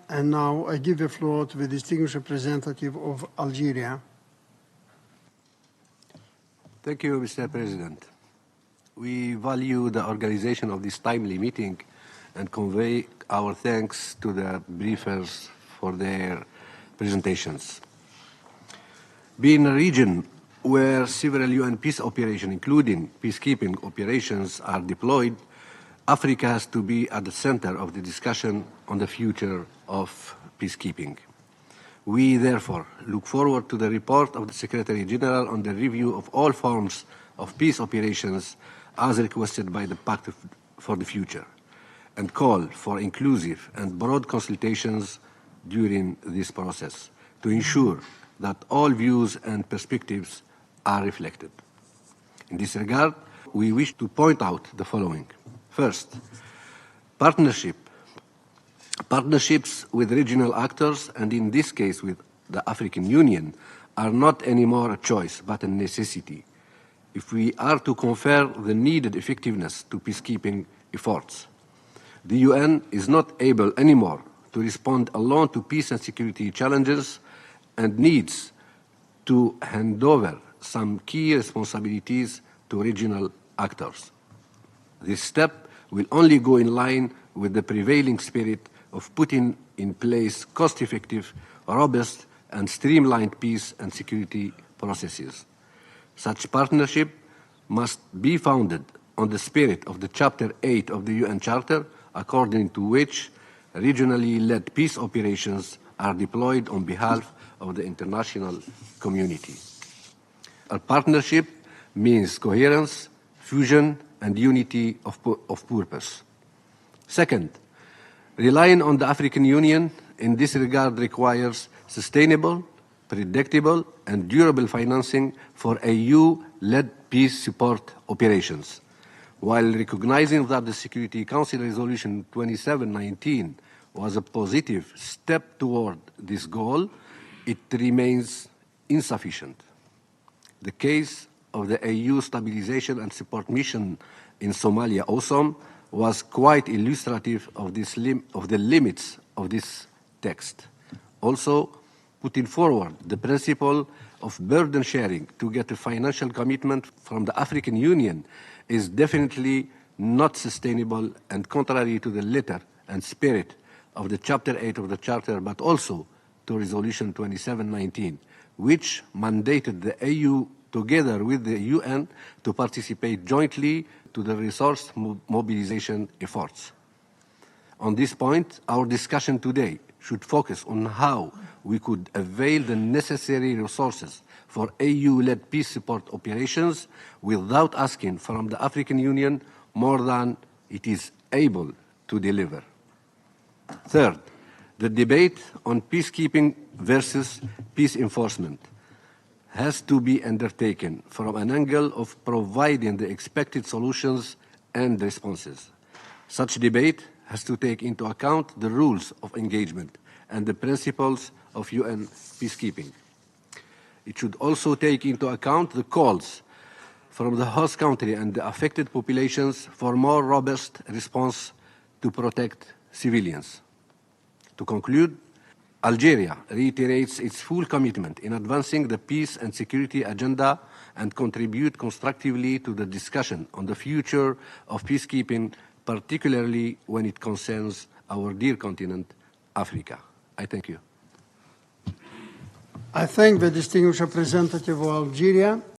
And now I give the floor to the distinguished representative of Algeria. Thank you, Mr. President. We value the organization of this timely meeting and convey our thanks to the briefers for their presentations. Being a region where several UN peace operations, including peacekeeping operations, are deployed, Africa has to be at the center of the discussion on the future of peacekeeping. We therefore look forward to the report of the Secretary General on the review of all forms of peace operations as requested by the Pact for the Future, and call for inclusive and broad consultations during this process to ensure that all views and perspectives are reflected. In this regard, we wish to point out the following. First, partnerships with regional actors, and in this case with the African Union, are not anymore a choice but a necessity if we are to confer the needed effectiveness to peacekeeping efforts. The UN is not able anymore to respond alone to peace and security challenges and needs to hand over some key responsibilities to regional actors. This step will only go in line with the prevailing spirit of putting in place cost-effective, robust, and streamlined peace and security processes. Such partnership must be founded on the spirit of the Chapter 8 of the UN Charter, according to which regionally led peace operations are deployed on behalf of the international community. A partnership means coherence, fusion, and unity of purpose. Second, relying on the African Union in this regard requires sustainable, predictable, and durable financing for AU-led peace support operations. While recognizing that the Security Council Resolution 2719 was a positive step toward this goal, it remains insufficient. The case of the AU Stabilization and Support Mission in Somalia, AUSOM, was quite illustrative of the limits of this text. Also, putting forward the principle of burden sharing to get a financial commitment from the African Union is definitely not sustainable and contrary to the letter and spirit of the Chapter 8 of the Charter, but also to Resolution 2719, which mandated the AU together with the UN to participate jointly to the resource mobilization efforts. On this point, our discussion today should focus on how we could avail the necessary resources for AU-led peace support operations without asking from the African Union more than it is able to deliver. Third, the debate on peacekeeping versus peace enforcement has to be undertaken from an angle of providing the expected solutions and responses. Such debate has to take into account the rules of engagement and the principles of UN peacekeeping. It should also take into account the calls from the host country and the affected populations for more robust response to protect civilians. To conclude, Algeria reiterates its full commitment in advancing the peace and security agenda and contribute constructively to the discussion on the future of peacekeeping, particularly when it concerns our dear continent, Africa. I thank you. I thank the distinguished representative of Algeria.